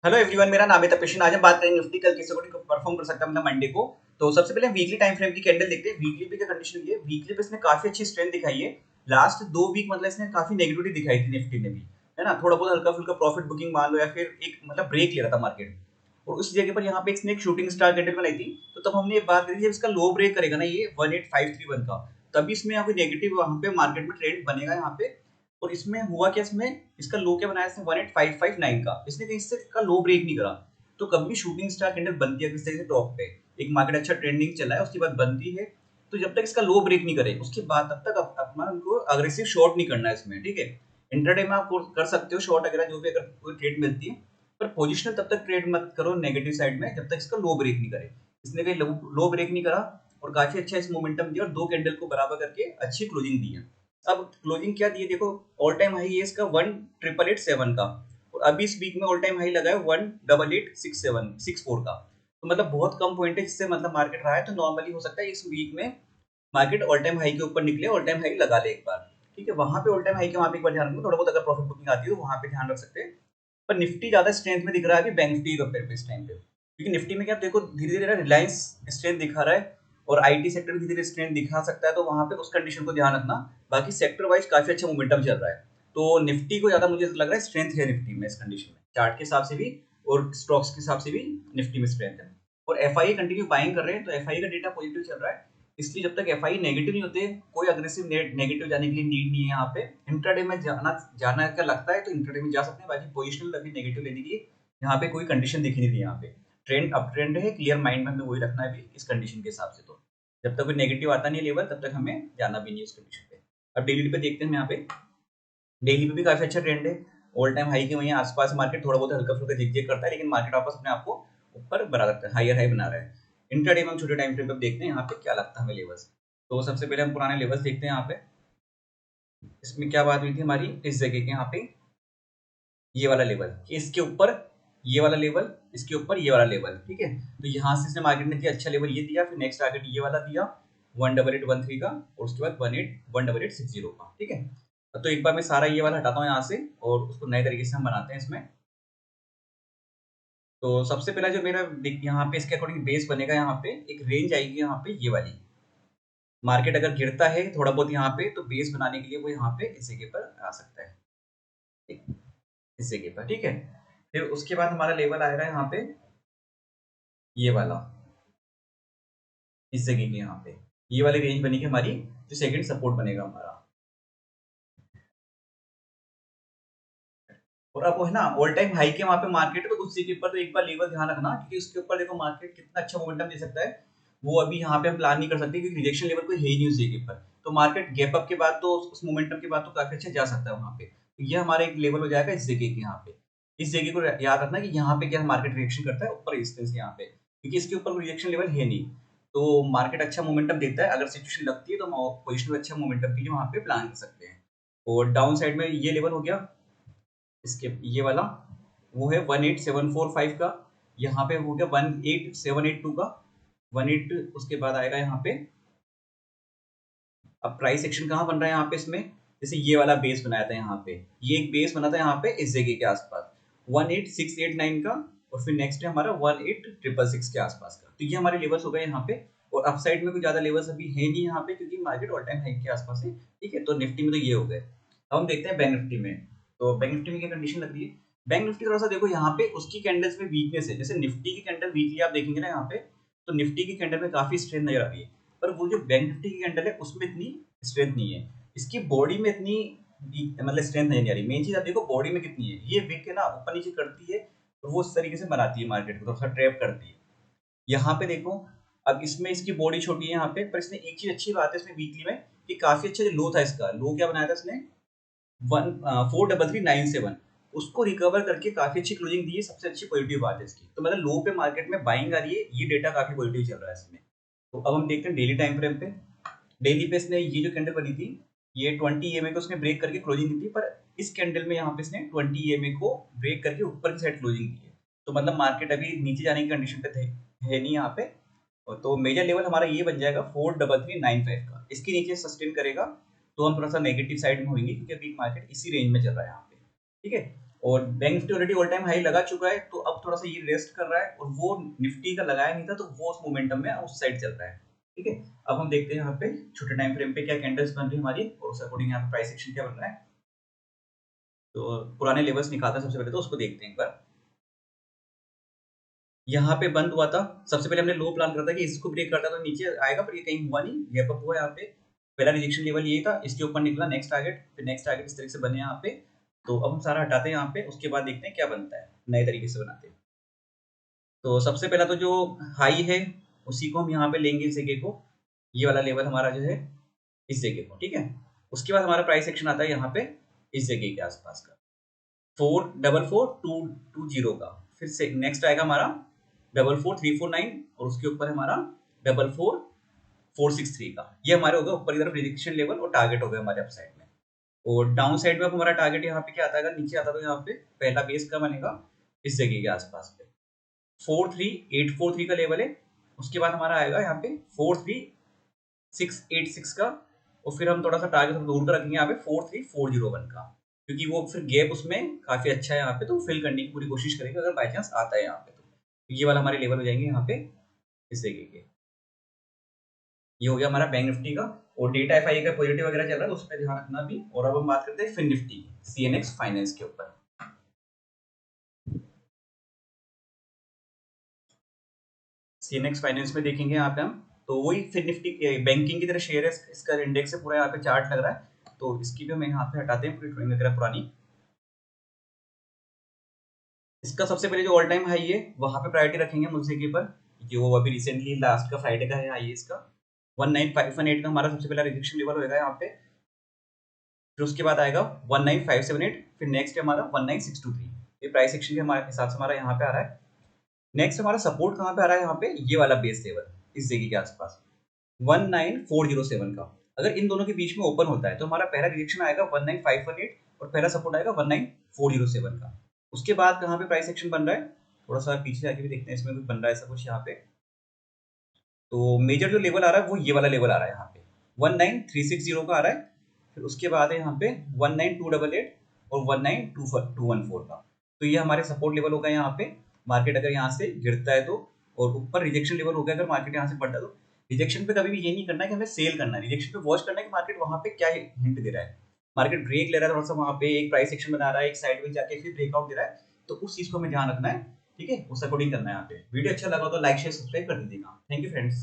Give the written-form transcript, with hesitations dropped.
Hello everyone, मेरा नाम है तपेश। आज हम बात करेंगे निफ्टी कल किस अकॉर्डिंग परफॉर्म कर सकता है मतलब मंडे को। तो सबसे पहले वीकली टाइम फ्रेम की कैंडल देखते हैं। वीकली पे क्या कंडीशन है, वीकली पे इसने काफी अच्छी स्ट्रेंथ दिखाई है। लास्ट 2 वीक मतलब इसने काफी नेगेटिविटी दिखाई थी निफ्टी ने भी, है ना। थोड़ा बहुत हल्का फुल्का प्रॉफिट बुकिंग मान लो या फिर एक मतलब ब्रेक ले रहा था मार्केट। और उस जगह पर यहाँ पे इसने एक शूटिंग स्टार कैंडल बनाई थी। तो तब हमने ये बात करी थी, जब इसका लो ब्रेक करेगा ना ये 18531 का, तभी इसमें यहाँ पे नेगेटिव वहां पे मार्केट में ट्रेंड बनेगा यहाँ पे। और इसमें हुआ क्या, इसमें इसका लो क्या बनाया इसने 18559 का, इसने कहीं से इसका लो ब्रेक नहीं करा। तो कभी भी शूटिंग स्टार कैंडल बनती है किस तरीके से टॉप पे, एक मार्केट अच्छा ट्रेंडिंग चला है उसके बाद बनती है। तो जब तक इसका लो ब्रेक नहीं करे उसके बाद तब तक अपना उनको अग्रेसिव शॉर्ट नहीं करना है इसमें, ठीक है। इंट्राडे में आप कर सकते हो शॉर्ट वगैरह जो भी, अगर कोई ट्रेड मिलती है। पर पोजिशनल तब तक ट्रेड मत करो नेगेटिव साइड में जब तक इसका लो ब्रेक नहीं करे। इसने कहीं लो ब्रेक नहीं करा और काफी अच्छा इस मोमेंटम दिया और दो कैंडल को बराबर करके अच्छी क्लोजिंग दी है। अब क्लोजिंग क्या दी है देखो, ऑल टाइम हाई है इसका 18887 का। और अभी इस वीक में ऑल टाइम हाई लगा है 18867 का। तो मतलब बहुत कम पॉइंट है जिससे मतलब मार्केट रहा है। तो नॉर्मली हो सकता है इस वीक में मार्केट ऑल टाइम हाई के ऊपर निकले, ऑल टाइम हाई लगा ले एक बार, ठीक है। वहां पे ऑल टाइम हाई के वहां पे एक बार ध्यान रखो, थोड़ा बहुत अगर प्रॉफिट बुकिंग आती है तो वहां पे ध्यान रख सकते हैं। पर निफ्टी ज्यादा स्ट्रेंथ में दिख रहा है अभी बैंक निफ्टी कंपेयर पे इस टाइम पे, क्योंकि निफ्टी में क्या देखो धीरे धीरे रिलायंस स्ट्रेंथ दिखा रहा है और आईटी सेक्टर धीरे धीरे स्ट्रेंथ दिखा सकता है। तो वहां पे उस कंडीशन को ध्यान रखना। बाकी सेक्टर वाइज काफी अच्छा मोमेंटम चल रहा है। तो निफ्टी को ज्यादा मुझे लग रहा है स्ट्रेंथ है निफ्टी में इस कंडीशन में, चार्ट के हिसाब से भी और स्टॉक्स के हिसाब से भी निफ्टी में स्ट्रेंथ है। और एफआई कंटिन्यू बाइंग कर रहे हैं, तो एफआई का डेटा पॉजिटिव चल रहा है। इसलिए जब तक एफआई नेगेटिव नहीं होते कोई अग्रेसिव नेगेटिव जाने के लिए नीड नहीं है यहाँ पे। इंट्राडे में जाना जाना क्या लगता है तो इंट्राडे में जा सकते हैं। बाकी पोजिशनल अभी नेगेटिव लेने की यहाँ पे कोई कंडीशन दिख नहीं रही। यहाँ पे ट्रेंड अप ट्रेंड है, क्लियर माइंड में हमें वही रखना है भी इस कंडीशन के हिसाब से। तो जब तक कोई नेगेटिव आता नहीं लेवल तब तक हमें जाना भी नहीं है उस कंडीशन पे। अब डेली पे देखते हैं हम यहाँ पे। डेली पे भी काफी अच्छा ट्रेंड है। ऑल टाइम हाई के वहीं आसपास मार्केट थोड़ा बहुत हल्का फुल्का जिग करता है, लेकिन मार्केट वापस अपने आप को ऊपर बना रखता है, हायर हाई बना रहा है। इंट्राडे में हम छोटे टाइम फ्रेम पे देखते हैं यहाँ पे क्या लगता है हमें लेवल्स। तो सबसे पहले हम पुराने लेवल्स देखते हैं यहाँ पे। इसमें क्या बात हुई थी हमारी इस जगह के यहाँ पे, ये वाला लेवल, इसके ऊपर ये वाला लेवल, इसके ऊपर ये वाला लेवल, ठीक है। तो यहाँ से इसने मार्केट ने दिया अच्छा लेवल ये दिया, फिर नेक्स्ट टारगेट ये वाला दिया 18813 का, और उसके बाद 18860 का, ठीक है। तो एक बार मैं सारा ये वाला हटाता हूँ यहाँ से और उसको नए तरीके से हम बनाते हैं इसमें। तो सबसे पहला जो मेरा यहाँ पे इसके अकॉर्डिंग बेस बनेगा, यहाँ पे एक रेंज आएगी यहाँ पे ये वाली। मार्केट अगर गिरता है थोड़ा बहुत यहाँ पे तो बेस बनाने के लिए वो यहाँ पे इस जगह पर आ सकता है, ठीक, इस जगह पर, ठीक है। फिर उसके बाद हमारा लेवल आएगा यहाँ पे ये वाला, इस जगह के यहाँ पे ये वाली रेंज बनेगी हमारी, जो सेकंड सपोर्ट बनेगा हमारा। और अब है ना ऑल टाइम हाई के वहां पे मार्केट, तो उस जगह पर तो एक बार लेवल ध्यान रखना, क्योंकि उसके ऊपर देखो मार्केट कितना अच्छा मोमेंटम दे सकता है। वो अभी यहाँ पे हम प्लान नहीं कर सकते क्योंकि रिजेक्शन लेवल कोई है ही नहीं उस जगह पर। तो मार्केट गैप अप के बाद तो उस मोमेंटम के बाद तो काफी अच्छा जा सकता है वहां पे। तो ये हमारा एक लेवल हो जाएगा इस जगह के यहाँ पे। इस जगह को याद रखना कि यहाँ पे क्या मार्केट रिएक्शन करता है ऊपर रेजिस्टेंस यहाँ पे, क्योंकि इसके ऊपर कोई रिएक्शन लेवल है नहीं। तो मार्केट अच्छा मोमेंटम देता है, अगर सिचुएशन लगती है तो हम पोजिशन में अच्छा मोमेंटम के लिए वहां पे प्लान कर सकते हैं। और डाउन साइड में ये लेवल हो गया इसके, ये वाला वो है 18745 का। यहाँ पे हो गया 18782 का, 18 उसके बाद आएगा यहाँ पे। अब प्राइस सेक्शन कहाँ बन रहा है यहाँ पे इसमें, जैसे ये वाला बेस बनाया था यहाँ पे, ये एक बेस बना था यहाँ पे इस जगह के आसपास 18689 का। और फिर नेक्स्ट है हमारा 18666 के आसपास का। तो ये हमारे लेवल्स हो गए यहाँ पे। और अप साइड में कोई ज्यादा लेवल्स अभी है नहीं यहाँ पे, क्योंकि मार्केट ऑल टाइम हाई के आसपास है, ठीक है। तो निफ्टी में तो ये हो गए। अब हम देखते हैं बैंक निफ्टी में। तो बैंक निफ्टी में क्या कंडीशन लग रही है, बैंक निफ्टी थोड़ा सा देखो यहाँ पे उसकी कैंडल्स में वीकनेस है। जैसे निफ्टी की कैंडल वीकली आप देखेंगे ना यहाँ पे, तो निफ्टी की कैंडल में काफी स्ट्रेंथ नजर आ रही है। पर वो जो बैंक निफ्टी की कैंडल है उसमें इतनी स्ट्रेंथ नहीं है, इसकी बॉडी में इतनी मतलब स्ट्रेंथ नहीं आ रही। मेन चीज आप देखो बॉडी में कितनी है, ये विक है ना ऊपर नीचे करती है और वो उस तरीके से बनाती है मार्केट को, थोड़ा सा ट्रैप करती है। यहाँ पे देखो, अब इसमें इसकी बॉडी छोटी है यहाँ पे, पर इसने एक चीज अच्छी बात है इसमें वीकली में कि काफी अच्छा जो लो था इसका, लो क्या बनाया था इसने 43397, उसको रिकवर करके काफी अच्छी क्लोजिंग दी है। सबसे अच्छी पॉजिटिव बात है इसकी। तो मतलब लो पे मार्केट में बाइंग आ रही है, ये डेटा काफी पॉजिटिव चल रहा है इसमें। तो अब हम देखते हैं डेली टाइम फ्रेम पे। डेली पे इसने ये जो कैंडल बनी थी, ये 20 ईएमए को उसने ब्रेक करके क्लोजिंग दी थी। पर इस कैंडल में यहाँ पे इसने 20 ईएमए को ब्रेक करके ऊपर की साइड क्लोजिंग दी है। तो मतलब मार्केट अभी नीचे जाने की कंडीशन पे है नहीं यहाँ पे। और तो मेजर लेवल हमारा ये बन जाएगा 43395 का, इसके नीचे सस्टेन करेगा तो हम थोड़ा सा नेगेटिव साइड में होंगे, क्योंकि अभी मार्केट इसी रेंज में चल रहा है यहाँ पे, ठीक है। और bank Nifty already all time high लगा चुका है, तो अब थोड़ा सा ये रेस्ट कर रहा है, और वो निफ्टी का लगाया नहीं था, तो वो उस मोमेंटम में उस साइड चल रहा है। ठीक है, अब हम देखते हैं यहाँ पे छोटे टाइम फ्रेम पे क्या कैंडल्स बन रही है हमारी, और उस अकॉर्डिंग यहाँ पे प्राइस एक्शन क्या बन रहा है। तो पुराने लेवल्स निकालते हैं सबसे पहले, तो उसको देखते हैं एक बार। यहाँ पे बंद हुआ था, सबसे पहले हमने लो प्लान करा था कि इसको ब्रेक करता तो नीचे आएगा, पर ये कहीं हुआ नहीं, गैप अप हुआ यहाँ पे। पहला रिजेक्शन लेवल ये था, इसके ऊपर निकला नेक्स्ट टारगेट, फिर नेक्स्ट टारगेट इस तरीके से बने यहाँ पे। तो अब हम सारा हटाते हैं यहाँ पे, उसके बाद देखते हैं क्या बनता है, नए तरीके से बनाते हैं। तो सबसे पहला तो जो हाई है उसी को हम यहाँ पे लेंगे, इस जगह को, ये वाला लेवल हमारा जो है इस जगह को, ठीक है। उसके बाद हमारा प्राइस एक्शन आता है यहाँ पे इस जगह के आसपास का, 444220 का। फिर से नेक्स्ट आएगा हमारा 44349, और उसके ऊपर हमारा 44463 का। ये हमारे हो गए ऊपर की तरफ रिजेक्शन लेवल और टारगेट हो गए हमारे अप साइड में। और डाउन साइड में हमारा टारगेट यहाँ पे क्या आता है, नीचे आता है तो यहाँ पे पहला बेस का बनेगा इस जगह के आसपास पे, 43843 का लेवल है। उसके बाद हमारा आएगा यहाँ पे 43686 का, और फिर हम थोड़ा सा टारगेट दूर का रखेंगे यहाँ पे 43401 का, क्योंकि वो फिर गैप उसमें काफी अच्छा है यहाँ पे, तो फिल करने की पूरी कोशिश करेंगे अगर बाई चांस आता है यहाँ पे। तो ये वाला हमारे लेवल हो जाएंगे यहाँ पे इस जगह के। ये हो गया हमारा बैंक निफ्टी का, और डेटा एफआई का पॉजिटिव वगैरह चल रहा है, तो उस पर ध्यान रखना भी। और अब हम बात करते हैं फिन निफ्टी सीएनएक्स फाइनेंस के ऊपर। सीएनएक्स फाइनेंस में देखेंगे यहाँ पे हम, तो वही फिन निफ्टी बैंकिंग की तरह शेयर है, इसका इंडेक्स है पूरा, यहाँ पे चार्ट लग रहा है। तो इसकी भी हम यहाँ पे हटाते हैं पूरी ड्राइंग वगैरह पुरानी। इसका सबसे पहले जो ऑल टाइम हाई है वहां पे प्रायोरिटी रखेंगे हम उस जगह पर, जो अभी रिसेंटली लास्ट का फ्राइडे का है हाई है इसका, 19518 का हमारा सबसे पहला रिजेक्शन लेवल होगा यहाँ पे। फिर उसके बाद आएगा 19578, फिर नेक्स्ट है हमारा 19623। ये प्राइस एक्शन के हमारे हिसाब से हमारा यहाँ पे आ रहा है। नेक्स्ट हमारा सपोर्ट कहाँ पे आ रहा है, यहाँ पे ये वाला बेस लेवल इस जगह के आसपास 19407 का। अगर इन दोनों के बीच में ओपन होता है तो हमारा पहला रिजेक्शन आएगा 19518, और पहला सपोर्ट आएगा 19407 का। उसके बाद कहाँ पे प्राइस एक्शन बन रहा है, थोड़ा सा पीछे आके भी देखते हैं, इसमें कुछ बन रहा है ऐसा कुछ यहाँ पे। तो मेजर जो लेवल आ रहा है वो ये वाला लेवल आ रहा है यहाँ पे, 19360 का आ रहा है। फिर उसके बाद है यहाँ पे 19288 और 19214 का। तो ये हमारे सपोर्ट लेवल होगा यहाँ पे। मार्केट अगर यहाँ से गिरता है तो, और ऊपर रिजेक्शन लेवल हो गया अगर मार्केट यहाँ से बढ़ता है तो। रिजेक्शन पे कभी भी ये नहीं करना है कि हमें सेल करना है, रिजेक्शन पे वॉच करना है कि मार्केट वहां पे क्या हिंट दे रहा है। मार्केट ब्रेक ले रहा है थोड़ा सा, वहां पे एक प्राइस एक्शन बना रहा है, एक साइड में जाके फिर ब्रेकआउट दे रहा है, तो उस चीज को हमें ध्यान रखना है। ठीक है, उस अकॉर्डिंग करना है यहाँ पे। वीडियो अच्छा लगा तो लाइक शेयर सब्सक्राइब कर दीजिएगा। Thank you friends.